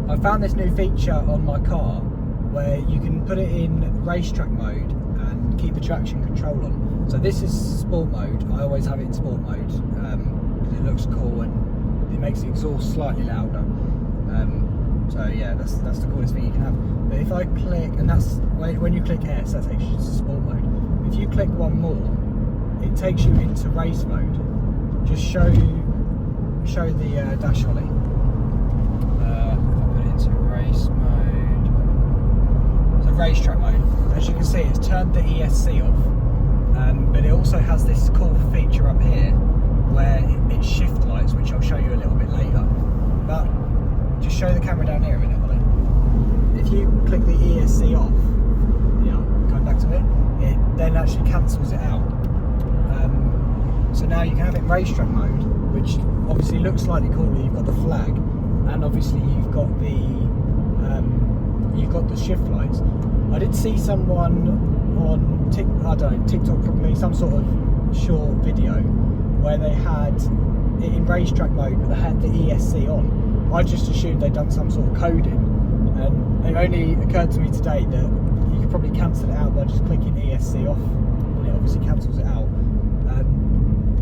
I found this new feature on my car where you can put it in racetrack mode and keep the traction control on. So this is sport mode. I always have it in sport mode because it looks cool and it makes the exhaust slightly louder. So yeah, that's the coolest thing you can have. But if I click, and that's when you click S, that takes you to sport mode. If you click one more, it takes you into race mode. Just show the dash holly. If I put it into race mode, so racetrack mode. As you can see, it's turned the ESC off, but it also has this cool feature up here where it's shift lights, which I'll show you a little bit later. But just show the camera down here a minute, Holly. If you click the ESC off, going back to it then actually cancels it out. So now you can have it in racetrack mode, which obviously looks slightly cooler. You've got the flag, and obviously you've got the shift lights. I did see someone on TikTok probably, some sort of short video where they had it in racetrack mode, but they had the ESC on. I just assumed they'd done some sort of coding, and it only occurred to me today that you could probably cancel it out by just clicking ESC off, and it obviously cancels it out.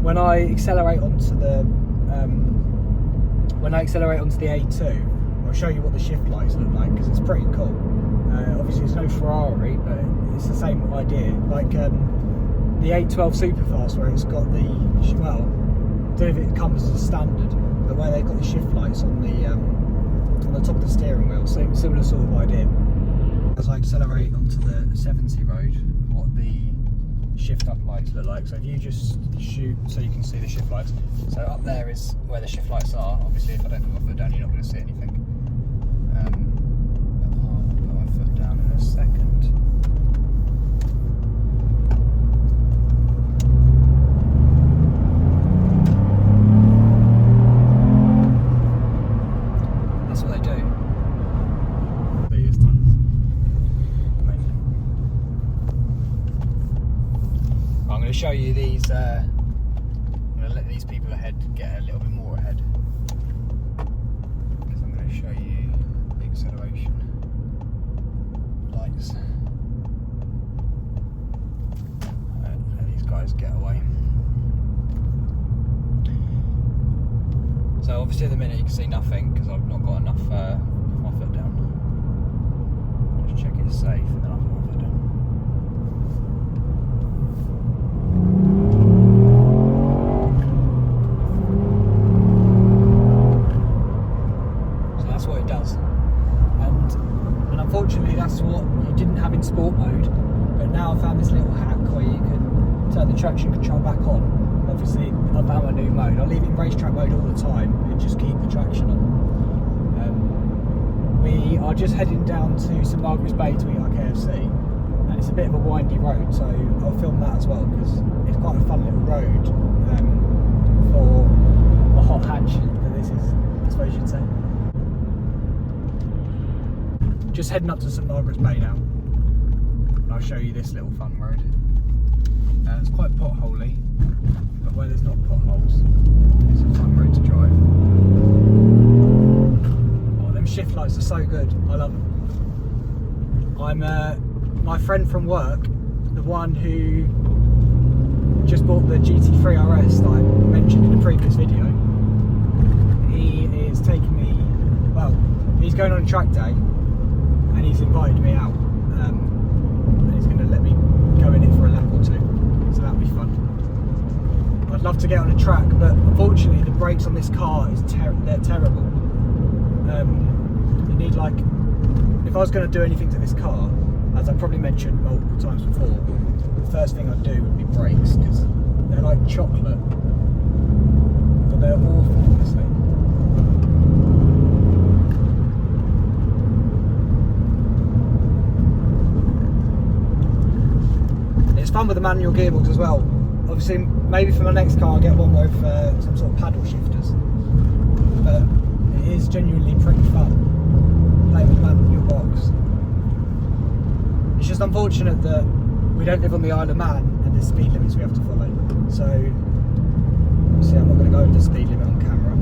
When I accelerate onto the A2, I'll show you what the shift lights look like because it's pretty cool. Obviously, it's no Ferrari, but it's the same idea. Like the A12 Superfast, where it's got the I don't know if it comes as a standard, but where they've got the shift lights on the top of the steering wheel, similar sort of idea. As I accelerate onto the 70 road, what the shift up lights look like. So if you just shoot so you can see the shift lights. So up there is where the shift lights are. Obviously, if I don't put my foot down, you're not going to see anything. I'll put my foot down in a second. Show you these. I'm going to let these people ahead get a little bit more ahead because I'm going to show you the acceleration lights. Let these guys get away. So obviously at the minute you can see nothing because I've not got enough. Put my foot down. Just check it's safe and then I'll put my foot down. Unfortunately, that's what you didn't have in sport mode, but now I found this little hack where you can turn the traction control back on. Obviously, I found my new mode. I leave it in racetrack mode all the time and just keep the traction on. We are just heading down to St Margaret's Bay to eat our KFC, and it's a bit of a windy road, so I'll film that as well because it's quite a fun little road for a hot hatch that this is, I suppose you'd say. Just heading up to St Margaret's Bay now, and I'll show you this little fun road. It's quite potholy, but where there's not potholes, it's a fun road to drive. Oh, them shift lights are so good, I love them. My friend from work, the one who just bought the GT3 RS that I mentioned in a previous video, he is taking me, he's going on a track day, and he's invited me out, and he's going to let me go in it for a lap or two, so that'll be fun. I'd love to get on a track, but unfortunately the brakes on this car they're terrible. You need if I was going to do anything to this car, as I probably mentioned multiple times before, the first thing I'd do would be brakes, because they're like chocolate, but they're awful, honestly. It's fun with the manual gearbox as well. Obviously, maybe for my next car I'll get one with some sort of paddle shifters. But it is genuinely pretty fun playing with the manual box. It's just unfortunate that we don't live on the Isle of Man and there's speed limits we have to follow. So, obviously I'm not going to go over the speed limit on camera.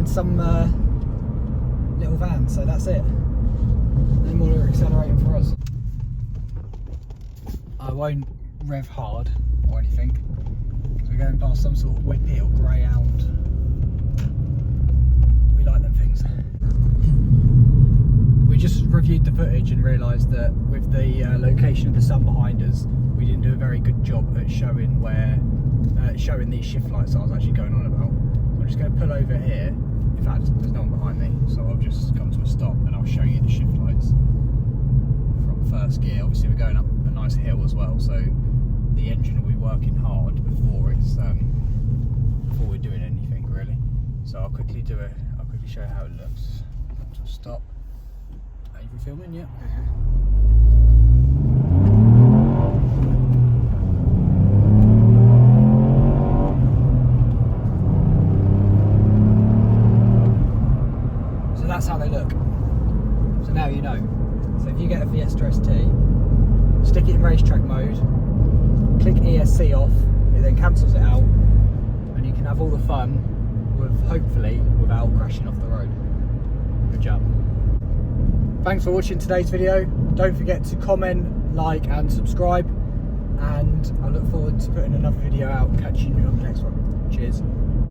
find some little van, so that's it. No more accelerating for us. I won't rev hard or anything because we're going past some sort of whippy or greyhound. We like them things. We just reviewed the footage and realised that with the location of the sun behind us, we didn't do a very good job at showing where showing these shift lights I was actually going on about. So I'm just going to pull over here. In fact, there's no one behind me, so I'll just come to a stop and I'll show you the shift lights from first gear. Obviously we're going up a nice hill as well, so the engine will be working hard before it's before we're doing anything really. So I'll quickly show you how it looks. Come to a stop. Are you filming? Yeah. So that's how they look. So now you know. So if you get a Fiesta ST, stick it in racetrack mode, click ESC off, it then cancels it out, and you can have all the fun with, hopefully, without crashing off the road. Good job. Thanks for watching today's video. Don't forget to comment, like and subscribe, and I look forward to putting another video out and catching you on the next one. Cheers.